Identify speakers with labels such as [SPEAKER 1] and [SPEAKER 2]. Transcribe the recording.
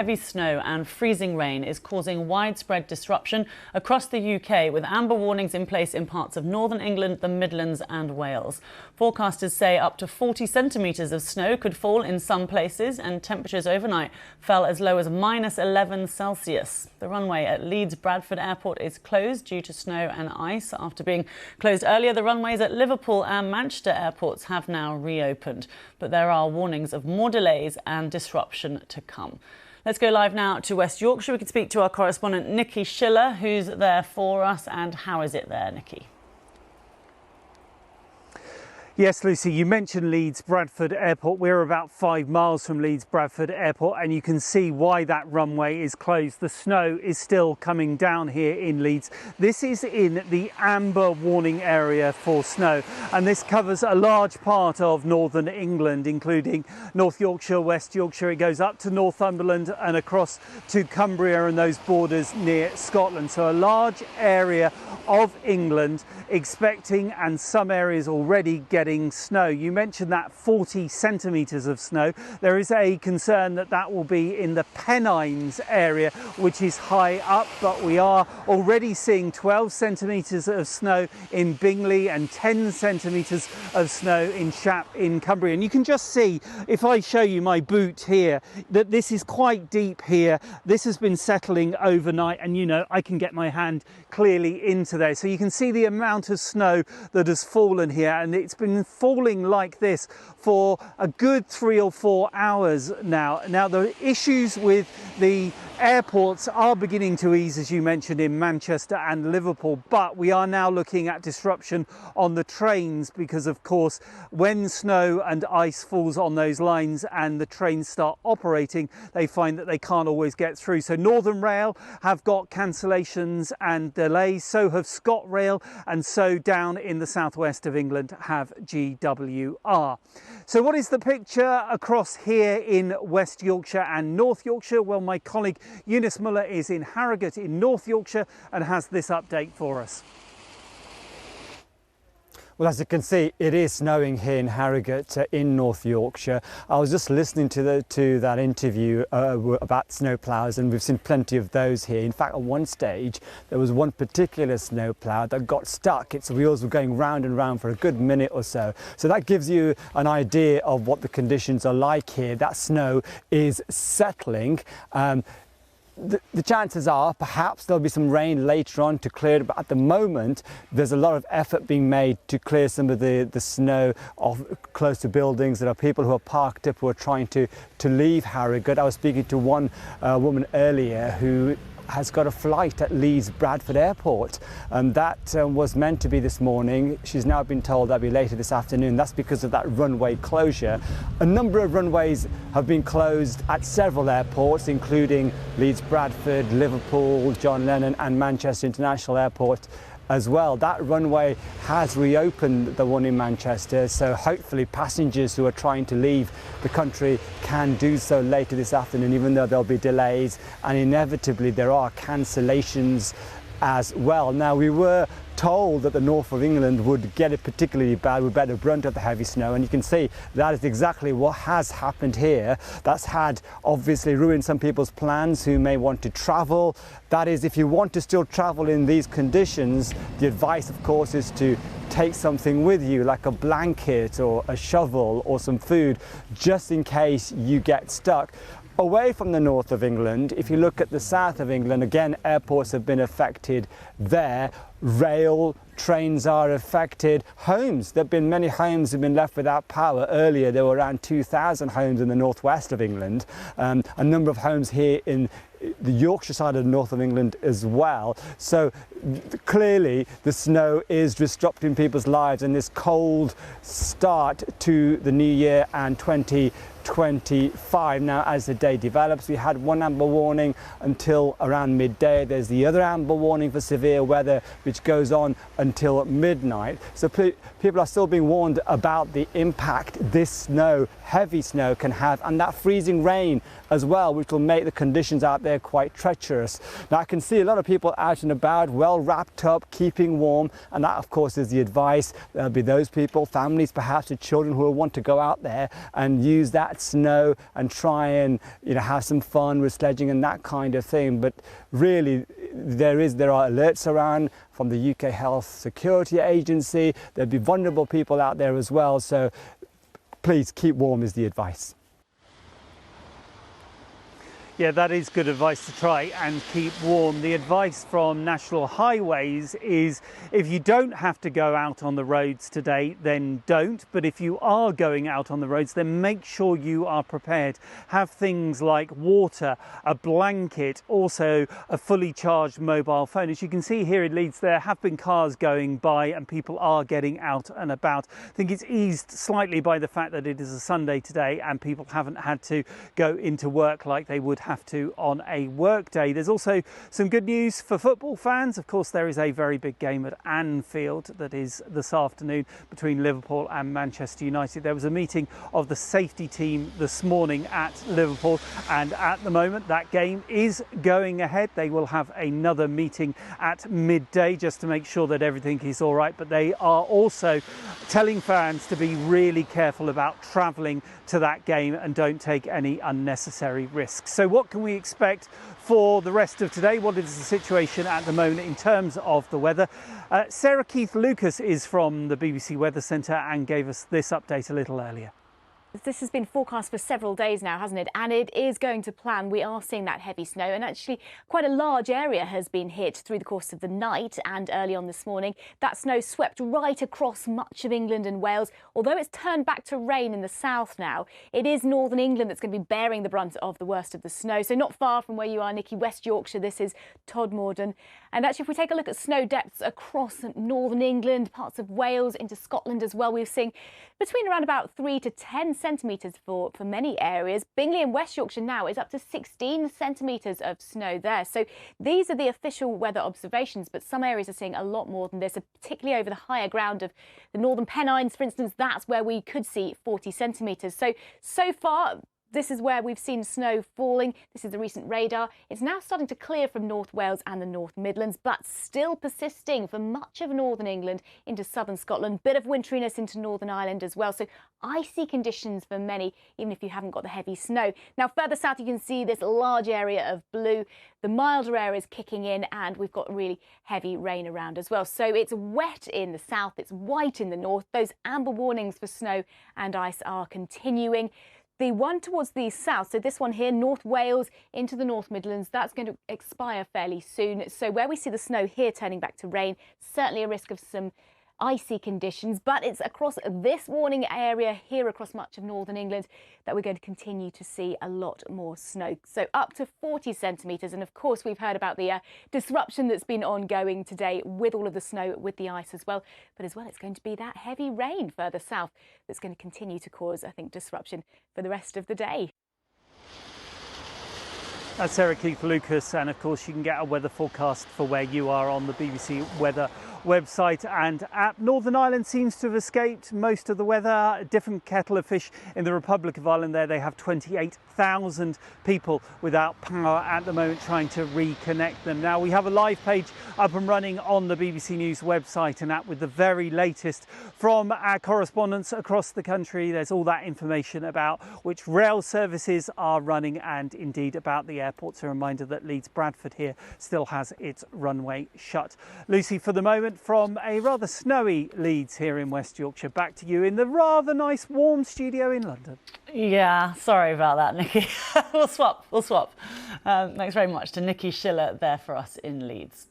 [SPEAKER 1] Heavy snow and freezing rain is causing widespread disruption across the UK, with amber warnings in place in parts of northern England, the Midlands and Wales. Forecasters say up to 40 centimetres of snow could fall in some places, and temperatures overnight fell as low as -11 Celsius. The runway at Leeds Bradford Airport is closed due to snow and ice. After being closed earlier, the runways at Liverpool and Manchester airports have now reopened. But there are warnings of more delays and disruption to come. Let's go live now to West Yorkshire. We can speak to our correspondent Nikki Schiller, who's there for us. And how is it there, Nikki?
[SPEAKER 2] Yes, Lucy, you mentioned Leeds Bradford Airport. We're about 5 miles from Leeds Bradford Airport, and you can see why that runway is closed. The snow is still coming down here in Leeds. This is in the amber warning area for snow, and this covers a large part of northern England, including North Yorkshire, West Yorkshire. It goes up to Northumberland and across to Cumbria and those borders near Scotland. So a large area of England expecting, and some areas already getting snow. You mentioned that 40 centimetres of snow. There is a concern that that will be in the Pennines area, which is high up, but we are already seeing 12 centimetres of snow in Bingley and 10 centimetres of snow in Shap in Cumbria. And you can just see, if I show you my boot here, that this is quite deep here. This has been settling overnight, and you know, I can get my hand clearly into there. So you can see the amount of snow that has fallen here, and it's been falling like this for a good 3 or 4 hours now. Now, the issues with the airports are beginning to ease, as you mentioned, in Manchester and Liverpool, but we are now looking at disruption on the trains because, of course, when snow and ice falls on those lines and the trains start operating, they find that they can't always get through. So Northern Rail have got cancellations and delays, so have ScotRail, and so down in the southwest of England have GWR. So what is the picture across here in West Yorkshire and North Yorkshire? Well, my colleague Eunice Muller is in Harrogate in North Yorkshire and has this update for us.
[SPEAKER 3] Well, as you can see, it is snowing here in Harrogate in North Yorkshire. I was just listening to that interview about snowplows, and we've seen plenty of those here. In fact, at one stage, there was one particular snowplow that got stuck. Its wheels were going round and round for a good minute or so. So that gives you an idea of what the conditions are like here. That snow is settling. The chances are perhaps there'll be some rain later on to clear it, but at the moment there's a lot of effort being made to clear some of the snow off close to buildings. There are people who are parked up who are trying to leave Harrogate. I was speaking to one woman earlier who has got a flight at Leeds Bradford Airport, and that was meant to be this morning. She's now been told that'll be later this afternoon. That's because of that runway closure. A number of runways have been closed at several airports, including Leeds Bradford, Liverpool, John Lennon and Manchester International Airport as well. That runway has reopened, the one in Manchester, so hopefully passengers who are trying to leave the country can do so later this afternoon, even though there'll be delays, and inevitably there are cancellations as well. Now, we were told that the north of England would get it particularly bad, would bear the brunt of the heavy snow, and you can see that is exactly what has happened here. That's had obviously ruined some people's plans who may want to travel. That is, if you want to still travel in these conditions, the advice of course is to take something with you, like a blanket or a shovel or some food, just in case you get stuck. Away from the north of England, if you look at the south of England, again, airports have been affected there. Rail, trains are affected. Homes, there have been many homes have been left without power. Earlier, there were around 2,000 homes in the northwest of England. A number of homes here in the Yorkshire side of the north of England as well. So clearly the snow is disrupting people's lives, and this cold start to the new year and 2025. Now, as the day develops, we had one amber warning until around midday. There's the other amber warning for severe weather, which goes on until midnight. So people are still being warned about the impact this snow, heavy snow, can have, and that freezing rain as well, which will make the conditions out there quite treacherous. Now, I can see a lot of people out and about, well wrapped up, keeping warm, and that of course is the advice. There'll be those people, families perhaps with children, who will want to go out there and use that with snow and try and have some fun with sledging and that kind of thing. But really, there are alerts around from the UK Health Security Agency. There'll be vulnerable people out there as well. So please keep warm is the advice.
[SPEAKER 2] Yeah, that is good advice, to try and keep warm. The advice from National Highways is if you don't have to go out on the roads today, then don't. But if you are going out on the roads, then make sure you are prepared. Have things like water, a blanket, also a fully charged mobile phone. As you can see here in Leeds, there have been cars going by and people are getting out and about. I think it's eased slightly by the fact that it is a Sunday today and people haven't had to go into work like they would have to on a work day. There's also some good news for football fans. Of course, there is a very big game at Anfield that is this afternoon between Liverpool and Manchester United. There was a meeting of the safety team this morning at Liverpool, and at the moment that game is going ahead. They will have another meeting at midday just to make sure that everything is all right, but they are also telling fans to be really careful about travelling to that game and don't take any unnecessary risks. So what can we expect for the rest of today? What is the situation at the moment in terms of the weather? Sarah Keith-Lucas is from the BBC Weather Centre and gave us this update a little earlier.
[SPEAKER 4] This has been forecast for several days now, hasn't it? And it is going to plan. We are seeing that heavy snow, and actually quite a large area has been hit through the course of the night and early on this morning. That snow swept right across much of England and Wales. Although it's turned back to rain in the south now, it is northern England that's going to be bearing the brunt of the worst of the snow. So not far from where you are, Nikki, West Yorkshire, this is Todmorden. And actually, if we take a look at snow depths across northern England, parts of Wales into Scotland as well, we're seeing between around about 3 to 10 centimetres for many areas. Bingley and West Yorkshire now is up to 16 centimetres of snow there. So these are the official weather observations, but some areas are seeing a lot more than this, particularly over the higher ground of the northern Pennines, for instance. That's where we could see 40 centimetres. So far, this is where we've seen snow falling. This is the recent radar. It's now starting to clear from North Wales and the North Midlands, but still persisting for much of northern England into southern Scotland. Bit of winteriness into Northern Ireland as well. So icy conditions for many, even if you haven't got the heavy snow. Now, further south, you can see this large area of blue. The milder air is kicking in and we've got really heavy rain around as well. So it's wet in the south, it's white in the north. Those amber warnings for snow and ice are continuing. The one towards the south, so this one here, North Wales into the North Midlands, that's going to expire fairly soon. So where we see the snow here turning back to rain, certainly a risk of some icy conditions, but it's across this warning area here across much of northern England that we're going to continue to see a lot more snow. So up to 40 centimetres. And of course, we've heard about the disruption that's been ongoing today with all of the snow, with the ice as well. But as well, it's going to be that heavy rain further south that's going to continue to cause, I think, disruption for the rest of the day.
[SPEAKER 2] That's Sarah Keith-Lucas, and of course you can get a weather forecast for where you are on the BBC Weather website and app. Northern Ireland seems to have escaped most of the weather. A different kettle of fish in the Republic of Ireland there. They have 28,000 people without power at the moment, trying to reconnect them. Now we have a live page up and running on the BBC News website and app with the very latest from our correspondents across the country. There's all that information about which rail services are running and indeed about the airports. A reminder that Leeds Bradford here still has its runway shut. Lucy, for the moment, from a rather snowy Leeds here in West Yorkshire, back to you in the rather nice warm studio in London.
[SPEAKER 1] Yeah, sorry about that, Nikki. We'll swap. Thanks very much to Nikki Schiller there for us in Leeds.